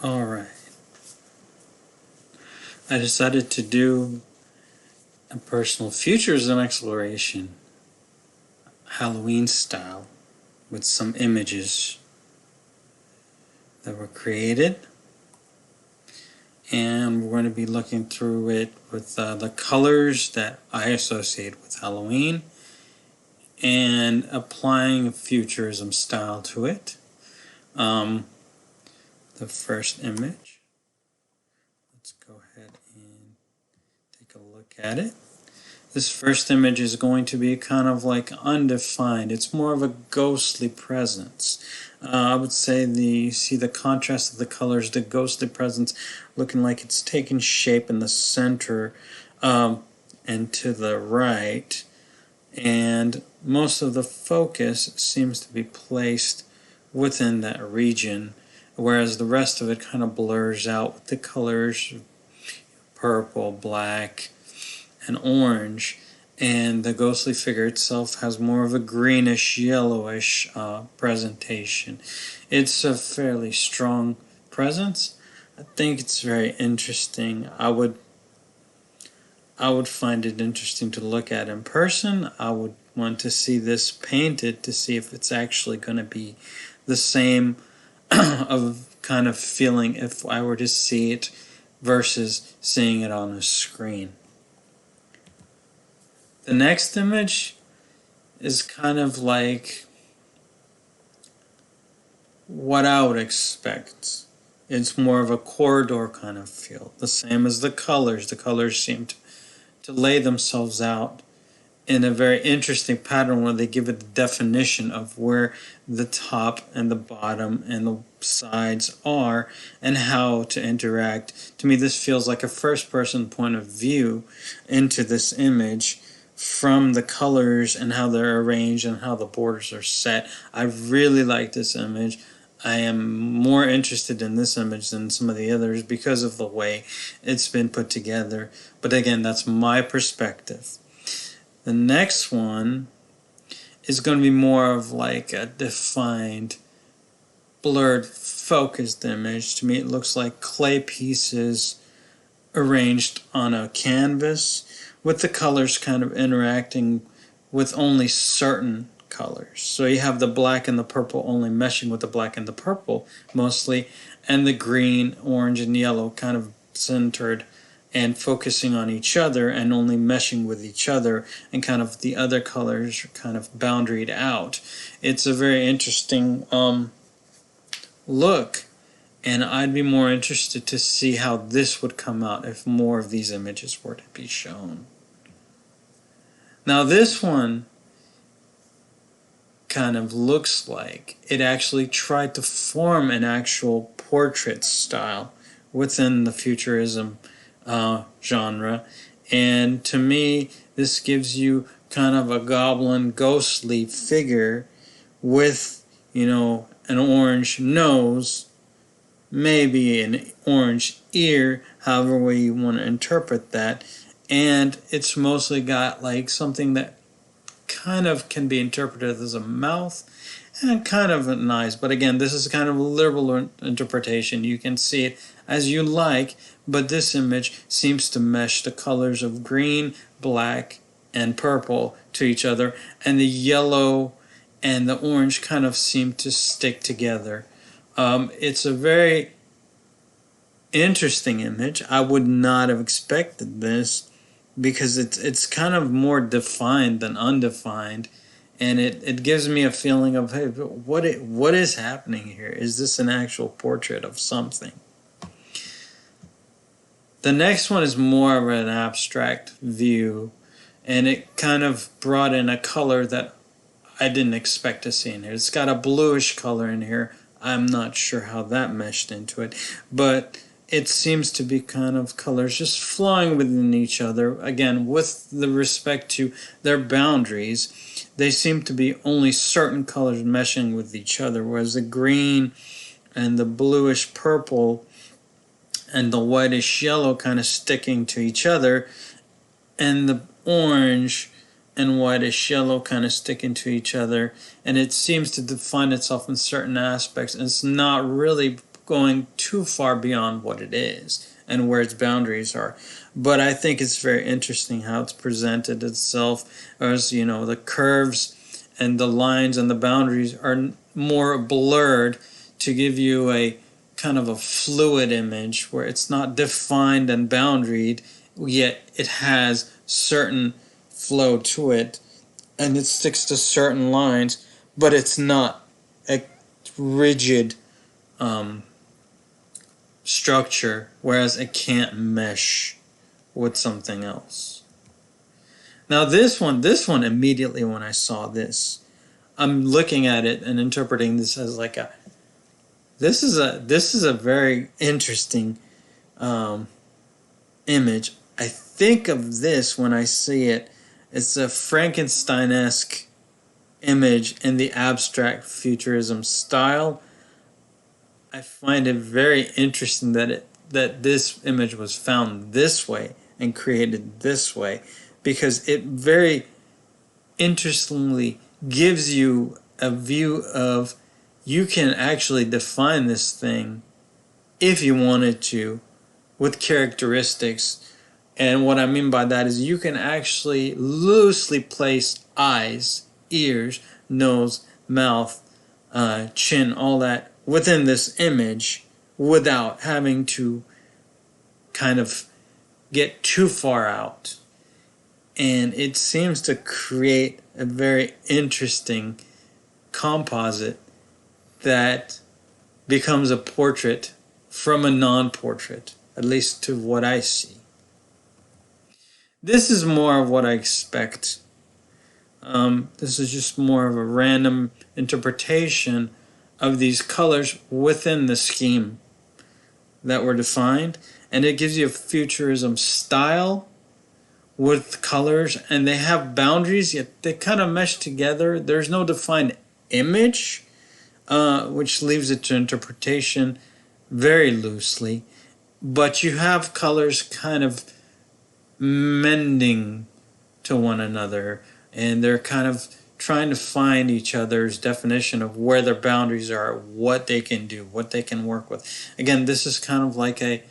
Alright, I decided to do a personal futurism exploration, Halloween style, with some images that were created. And we're going to be looking through it with the colors that I associate with Halloween and applying a futurism style to it. The first image, let's go ahead and take a look at it. This first image is going to be kind of like undefined. It's more of a ghostly presence. I would say see the contrast of the colors, the ghostly presence looking like it's taking shape in the center and to the right. And most of the focus seems to be placed within that region, whereas the rest of it kind of blurs out with the colors purple, black, and orange, and the ghostly figure itself has more of a greenish yellowish presentation. It's a fairly strong presence. I think it's very interesting. I would find it interesting to look at in person. I would want to see this painted to see if it's actually going to be the same of kind of feeling if I were to see it versus seeing it on a screen. The next image is kind of like what I would expect. It's more of a corridor kind of feel. The same as the colors. The colors seem to lay themselves out in a very interesting pattern where they give it the definition of where the top and the bottom and the sides are and how to interact. To me, this feels like a first-person point of view into this image from the colors and how they're arranged and how the borders are set. I really like this image. I am more interested in this image than some of the others because of the way it's been put together. But again, that's my perspective. The next one is going to be more of like a defined, blurred, focused image. To me, it looks like clay pieces arranged on a canvas with the colors kind of interacting with only certain colors. So you have the black and the purple only meshing with the black and the purple mostly, and the green, orange, and yellow kind of centered and focusing on each other and only meshing with each other, and kind of the other colors are kind of boundaried out. It's a very interesting look, and I'd be more interested to see how this would come out if more of these images were to be shown. Now this one kind of looks like it actually tried to form an actual portrait style within the futurism genre, and to me this gives you kind of a goblin ghostly figure with, you know, an orange nose, maybe an orange ear, however way you want to interpret that, and it's mostly got like something that kind of can be interpreted as a mouth and kind of an eyes. But again, this is kind of a liberal interpretation. You can see it as you like, but this image seems to mesh the colors of green, black, and purple to each other, and the yellow and the orange kind of seem to stick together. It's a very interesting image. I would not have expected this because it's kind of more defined than undefined, and it gives me a feeling of, hey, what is happening here? Is this an actual portrait of something? The next one is more of an abstract view, and it kind of brought in a color that I didn't expect to see in here. It's got a bluish color in here. I'm not sure how that meshed into it, but it seems to be kind of colors just flowing within each other. Again, with the respect to their boundaries, they seem to be only certain colors meshing with each other, whereas the green and the bluish purple and the whitish yellow kind of sticking to each other, and the orange and whitish yellow kind of sticking to each other, and it seems to define itself in certain aspects, and it's not really going too far beyond what it is and where its boundaries are. But I think it's very interesting how it's presented itself as, the curves and the lines and the boundaries are more blurred to give you a kind of a fluid image where it's not defined and boundaried, yet it has certain flow to it and it sticks to certain lines, but it's not a rigid structure, whereas it can't mesh with something else. Now this one immediately when I saw this, I'm looking at it and interpreting this as like this is a very interesting image. I think of this when I see it. It's a Frankenstein-esque image in the abstract futurism style. I find it very interesting that this image was found this way and created this way, because it very interestingly gives you a view of you can actually define this thing if you wanted to with characteristics. And what I mean by that is you can actually loosely place eyes, ears, nose, mouth, chin, all that within this image without having to kind of get too far out. And it seems to create a very interesting composite that becomes a portrait from a non-portrait, at least to what I see. This is more of what I expect. This is just more of a random interpretation of these colors within the scheme that were defined, and it gives you a futurism style with colors, and they have boundaries, yet they kind of mesh together. There's no defined image, which leaves it to interpretation very loosely, but you have colors kind of mending to one another, and they're kind of trying to find each other's definition of where their boundaries are, what they can do, what they can work with. Again, this is kind of like a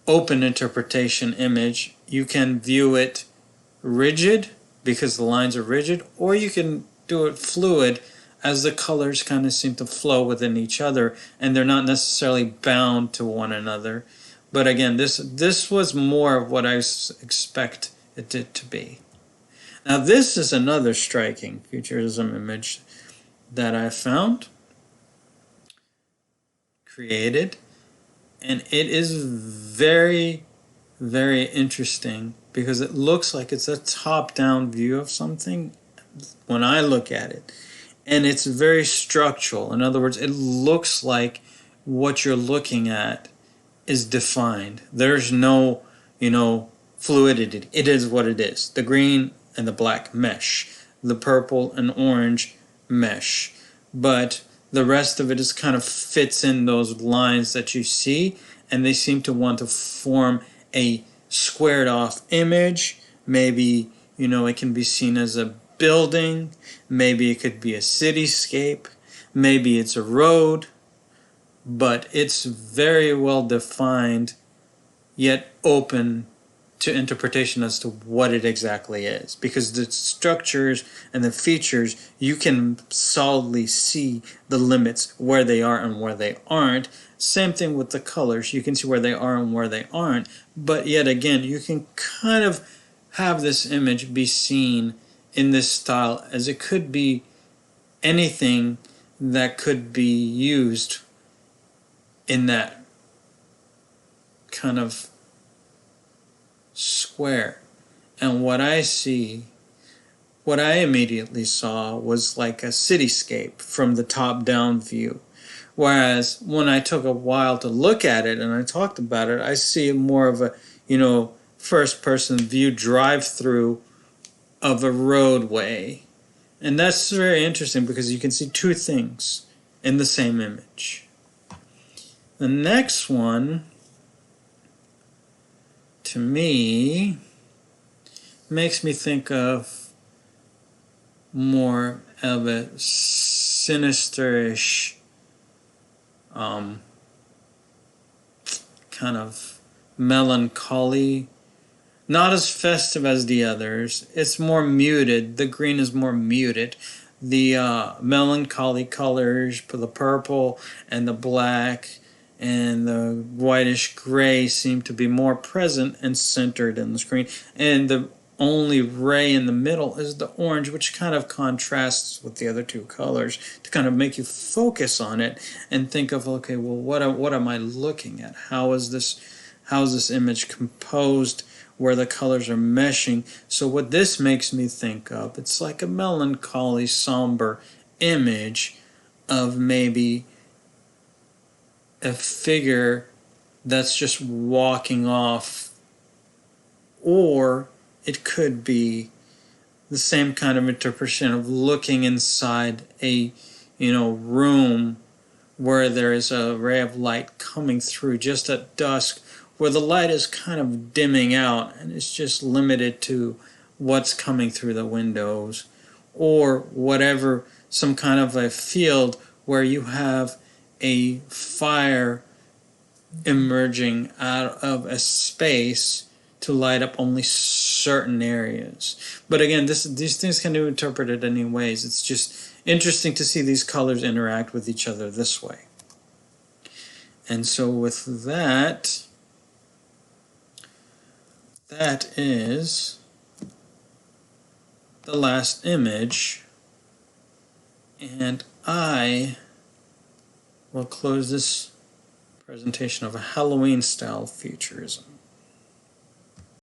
open interpretation image. You can view it rigid because the lines are rigid, or you can do it fluid as the colors kind of seem to flow within each other and they're not necessarily bound to one another. But again, this was more of what I expect it to be. Now this is another striking futurism image that I found, created, and it is very, very interesting because it looks like it's a top-down view of something when I look at it. And it's very structural. In other words, it looks like what you're looking at is defined. There's no, fluidity. It is what it is. The green and the black mesh. The purple and orange mesh. But the rest of it is kind of fits in those lines that you see, and they seem to want to form a squared off image. Maybe, it can be seen as a building. Maybe it could be a cityscape. Maybe it's a road. But it's very well defined, yet open to interpretation as to what it exactly is. Because the structures and the features, you can solidly see the limits, where they are and where they aren't. Same thing with the colors. You can see where they are and where they aren't. But yet again, you can kind of have this image be seen in this style as it could be anything that could be used in that kind of square. And what I immediately saw was like a cityscape from the top down view. Whereas when I took a while to look at it and I talked about it, I see more of a, first person view drive through of a roadway. And that's very interesting because you can see two things in the same image. The next one, to me, makes me think of more of a sinisterish um, kind of melancholy. Not as festive as the others. It's more muted. The green is more muted. The melancholy colors, the purple and the black and the whitish gray, seem to be more present and centered in the screen. And the only ray in the middle is the orange, which kind of contrasts with the other two colors to kind of make you focus on it and think of, okay, well, what am I looking at? How is this image composed, where the colors are meshing? So what this makes me think of, it's like a melancholy, somber image of maybe a figure that's just walking off, or it could be the same kind of interpretation of looking inside a room where there is a ray of light coming through just at dusk, where the light is kind of dimming out and it's just limited to what's coming through the windows, or whatever, some kind of a field where you have a fire emerging out of a space to light up only certain areas. But again, these things can be interpreted in any ways. It's just interesting to see these colors interact with each other this way. And so with that is the last image, and I will close this presentation of a Halloween style futurism.